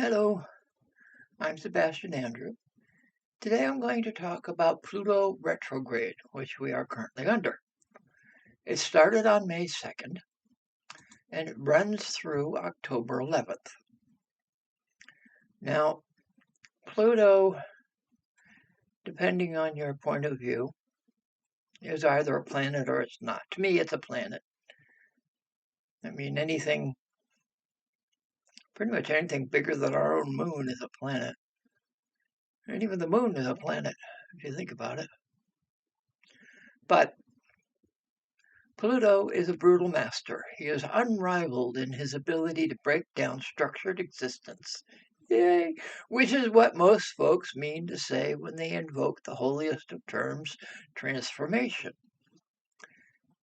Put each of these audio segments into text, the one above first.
Hello, I'm Sebastian Andrew. Today I'm going to talk about Pluto retrograde, which we are currently under. It started on May 2nd and it runs through October 11th. Now, Pluto, depending on your point of view, is either a planet or it's not. To me, it's a planet. I mean, pretty much anything bigger than our own moon is a planet. And even the moon is a planet, if you think about it. But Pluto is a brutal master. He is unrivaled in his ability to break down structured existence. Yay! Which is what most folks mean to say when they invoke the holiest of terms, transformation.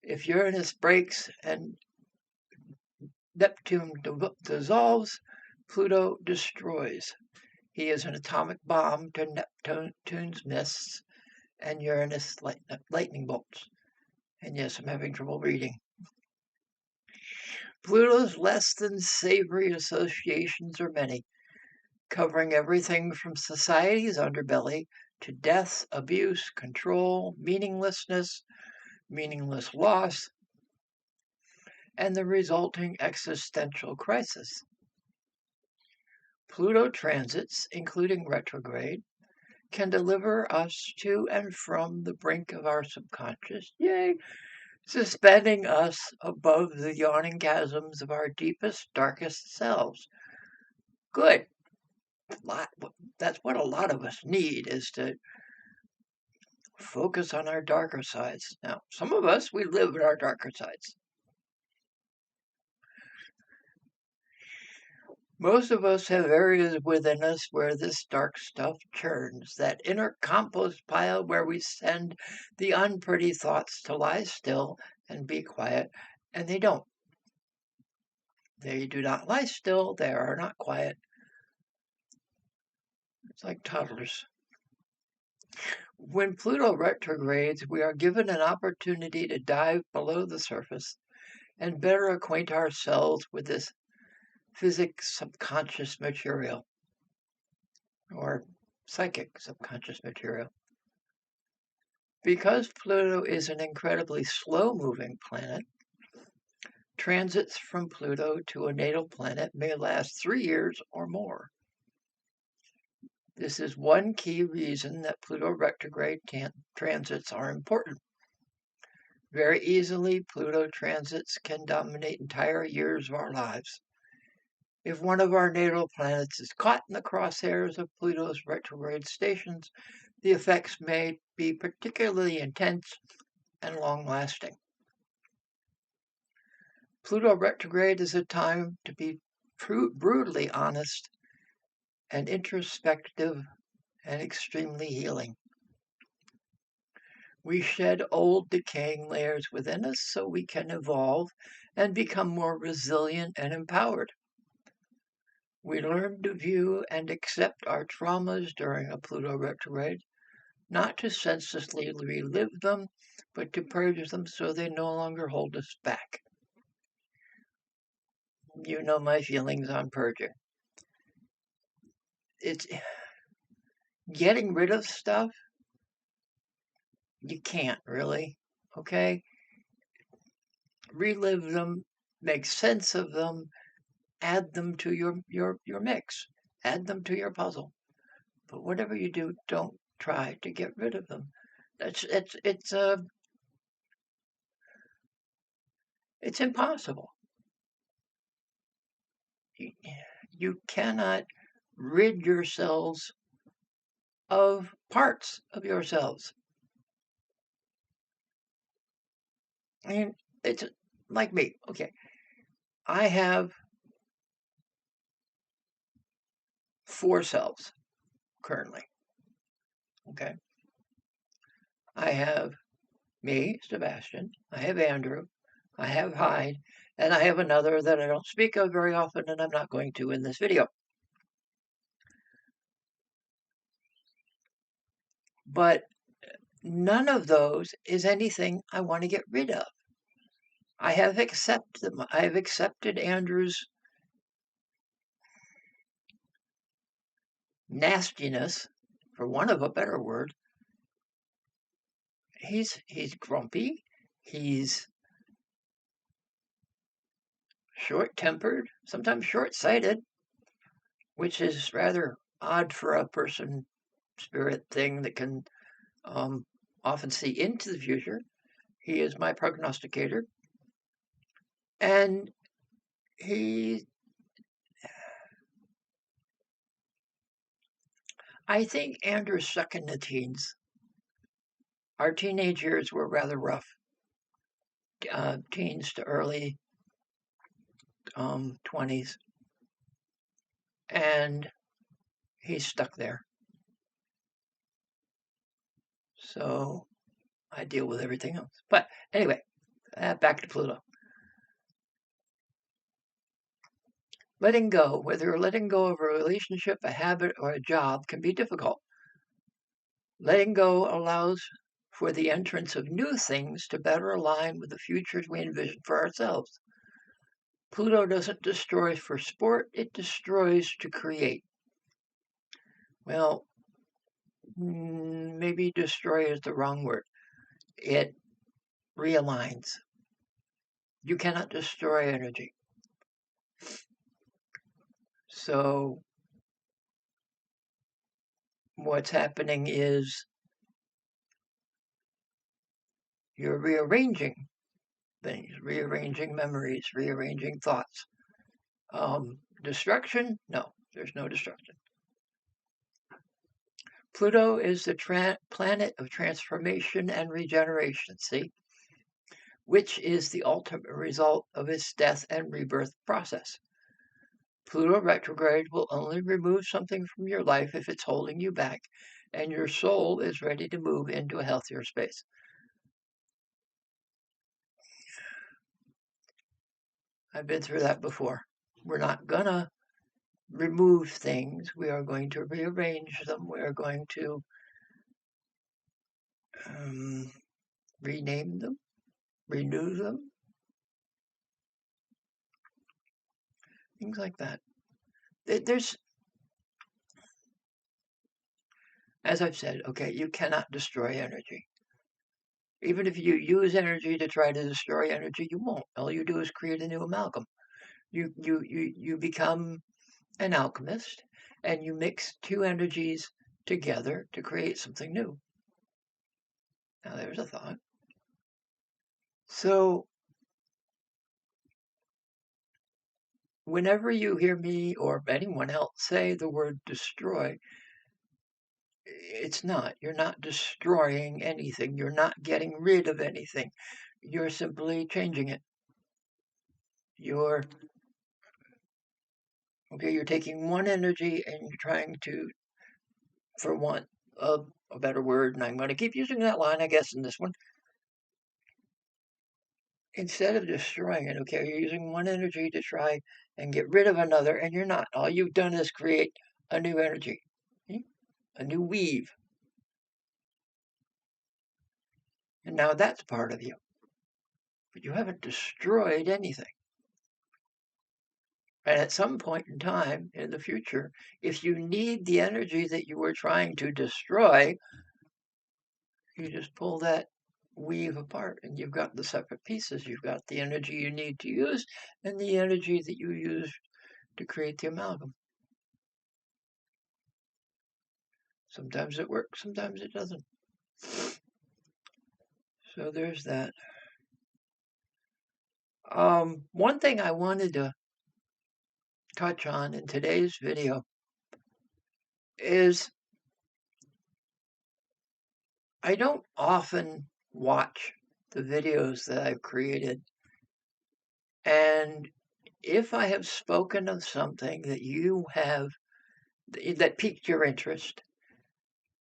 If Uranus breaks and Neptune dissolves, Pluto destroys. He is an atomic bomb to Neptune's mists and Uranus lightning bolts. And yes, I'm having trouble reading. Pluto's less than savory associations are many, covering everything from society's underbelly to death, abuse, control, meaninglessness, meaningless loss, and the resulting existential crisis. Pluto transits, including retrograde, can deliver us to and from the brink of our subconscious, yay, suspending us above the yawning chasms of our deepest, darkest selves. Good. That's what a lot of us need, is to focus on our darker sides. Now, some of us, we live in our darker sides. Most of us have areas within us where this dark stuff churns, that inner compost pile where we send the unpretty thoughts to lie still and be quiet, and they don't. They do not lie still, they are not quiet. It's like toddlers. When Pluto retrogrades, we are given an opportunity to dive below the surface and better acquaint ourselves with this physic subconscious material, or psychic subconscious material. Because Pluto is an incredibly slow-moving planet, transits from Pluto to a natal planet may last 3 years or more. This is one key reason that Pluto retrograde transits are important. Very easily, Pluto transits can dominate entire years of our lives. If one of our natal planets is caught in the crosshairs of Pluto's retrograde stations, the effects may be particularly intense and long-lasting. Pluto retrograde is a time to be brutally honest and introspective and extremely healing. We shed old decaying layers within us so we can evolve and become more resilient and empowered. We learn to view and accept our traumas during a Pluto retrograde, not to senselessly relive them, but to purge them so they no longer hold us back. You know my feelings on purging. It's getting rid of stuff. You can't really, okay? Relive them, make sense of them, add them to your mix, add them to your puzzle. But whatever you do, don't try to get rid of them. It's impossible. You cannot rid yourselves of parts of yourselves. I mean, it's like me. Okay, I have 4 selves currently. Okay, I have me, Sebastian. I have Andrew. I have Hyde, and I have another that I don't speak of very often, and I'm not going to in this video. But none of those is anything I want to get rid of. I have accepted them. I have accepted Andrew's nastiness, for want of a better word. He's grumpy. He's short-tempered, sometimes short-sighted, which is rather odd for a person spirit thing that can often see into the future. He is my prognosticator. And I think Andrew's stuck in the teens. Our teenage years were rather rough. Teens to early 20s. And he's stuck there. So I deal with everything else. But anyway, back to Pluto. Letting go, whether you're letting go of a relationship, a habit, or a job, can be difficult. Letting go allows for the entrance of new things to better align with the futures we envision for ourselves. Pluto doesn't destroy for sport, it destroys to create. Well, maybe destroy is the wrong word. It realigns. You cannot destroy energy. So what's happening is you're rearranging things, rearranging memories, rearranging thoughts. Destruction? No, there's no destruction. Pluto is the planet of transformation and regeneration, see? Which is the ultimate result of its death and rebirth process. Pluto retrograde will only remove something from your life if it's holding you back and your soul is ready to move into a healthier space. I've been through that before. We're not gonna remove things. We are going to rearrange them. We are going to rename them, renew them, things like that. There's, as I've said, okay, you cannot destroy energy. Even if you use energy to try to destroy energy, you won't. All you do is create a new amalgam. You become an alchemist and you mix two energies together to create something new. Now there's a thought. So whenever you hear me or anyone else say the word destroy, it's not. You're not destroying anything. You're not getting rid of anything. You're simply changing it. You're taking one energy and you're trying to, for want of a better word, and I'm going to keep using that line, I guess, in this one. Instead of destroying it, okay, you're using one energy to try and get rid of another, and you're not. All you've done is create a new energy, a new weave. And now that's part of you. But you haven't destroyed anything. And at some point in time in the future, if you need the energy that you were trying to destroy, you just pull that weave apart and you've got the separate pieces. You've got the energy you need to use and the energy that you use to create the amalgam. Sometimes it works, sometimes it doesn't. So there's that. One thing I wanted to touch on in today's video is I don't often watch the videos that I've created. And if I have spoken of something that you have, that piqued your interest,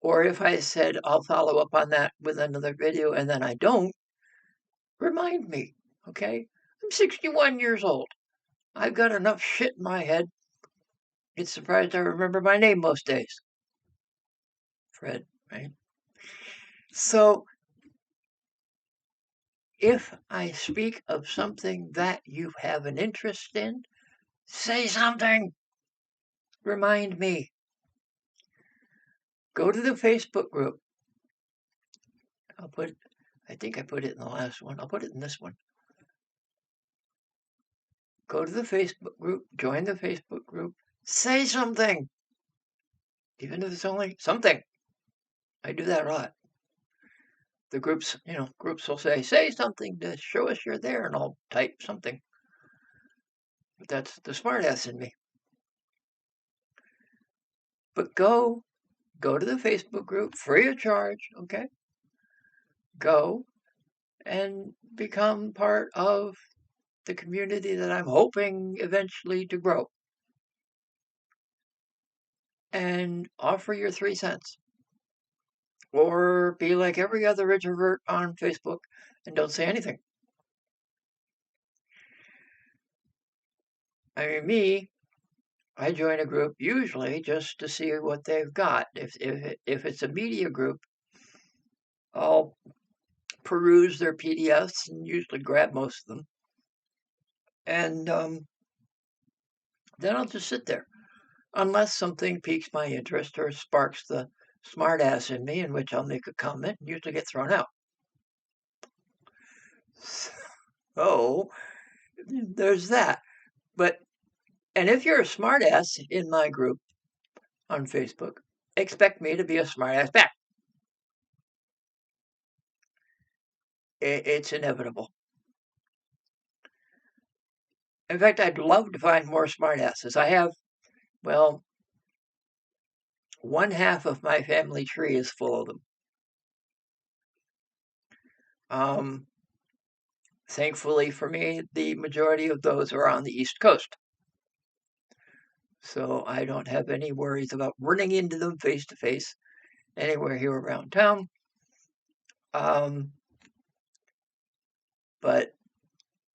or if I said I'll follow up on that with another video and then I don't, remind me, okay? I'm 61 years old. I've got enough shit in my head. It's surprised I remember my name most days. Fred, right? So if I speak of something that you have an interest in, say something. Remind me. Go to the Facebook group. I think I put it in the last one. I'll put it in this one. Go to the Facebook group, join the Facebook group, say something, even if it's only something. I do that a lot. The groups will say something to show us you're there, and I'll type something. But that's the smartass in me. But go to the Facebook group, free of charge, okay? Go and become part of the community that I'm hoping eventually to grow. And offer your 3 cents. Or be like every other introvert on Facebook and don't say anything. I mean, I join a group usually just to see what they've got. If it's a media group, I'll peruse their PDFs and usually grab most of them. And then I'll just sit there. Unless something piques my interest or sparks the smartass in me, in which I'll make a comment and usually get thrown out. So there's that. And if you're a smartass in my group on Facebook, expect me to be a smartass back. It's inevitable. In fact, I'd love to find more smartasses. I have, well, one half of my family tree is full of them. Thankfully for me, the majority of those are on the East Coast. So I don't have any worries about running into them face to face anywhere here around town. But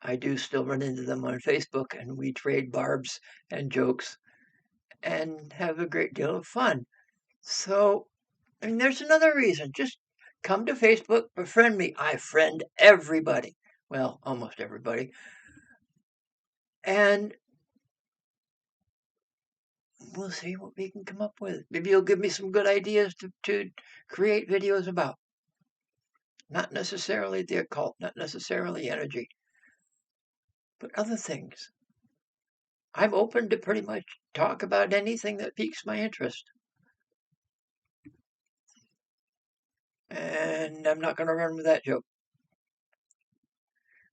I do still run into them on Facebook, and we trade barbs and jokes and have a great deal of fun. So, there's another reason. Just come to Facebook, befriend me. I friend everybody. Well, almost everybody. And we'll see what we can come up with. Maybe you'll give me some good ideas to create videos about. Not necessarily the occult, not necessarily energy, but other things. I'm open to pretty much talk about anything that piques my interest. And I'm not going to run with that joke.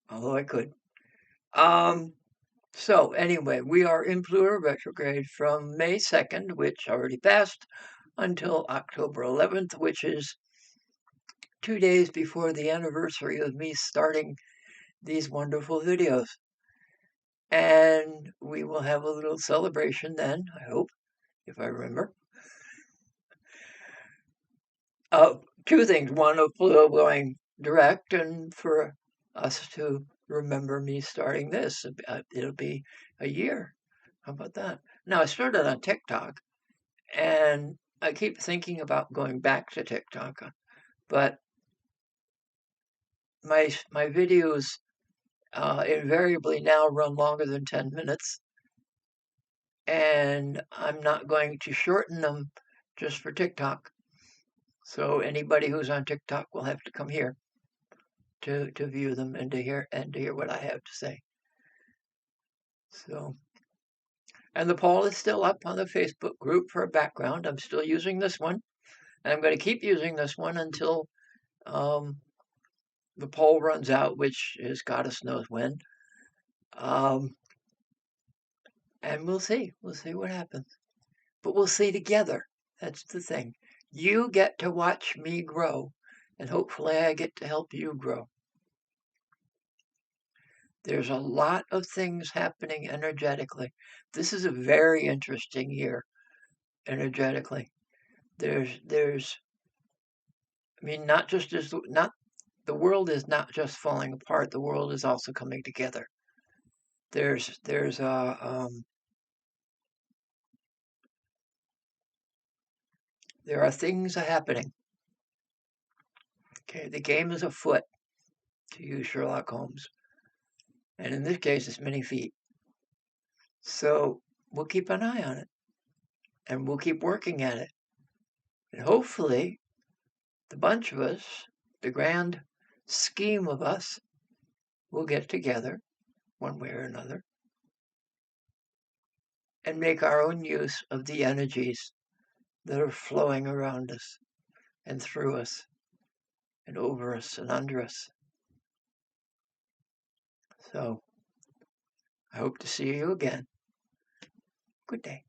Although I could. So anyway, we are in Pluto retrograde from May 2nd, which already passed, until October 11th, which is 2 days before the anniversary of me starting these wonderful videos. And we will have a little celebration then, I hope, if I remember. Two things. One, of Pluto going direct, and for us to remember me starting this. It'll be a year. How about that? Now, I started on TikTok, and I keep thinking about going back to TikTok, but my videos invariably now run longer than 10 minutes, and I'm not going to shorten them just for TikTok. So anybody who's on TikTok will have to come here to view them and to hear what I have to say. So, and the poll is still up on the Facebook group for a background. I'm still using this one, and I'm going to keep using this one until the poll runs out, which is goddess knows when. And we'll see. We'll see what happens. But we'll see together. That's the thing. You get to watch me grow, and hopefully I get to help you grow. There's a lot of things happening energetically. This is a very interesting year energetically. There's not the world is not just falling apart, the world is also coming together. There are things happening. Okay, the game is afoot, to use Sherlock Holmes. And in this case, it's many feet. So we'll keep an eye on it, and we'll keep working at it. And hopefully, the bunch of us, the grand scheme of us, will get together one way or another and make our own use of the energies that are flowing around us and through us and over us and under us. So, I hope to see you again. Good day.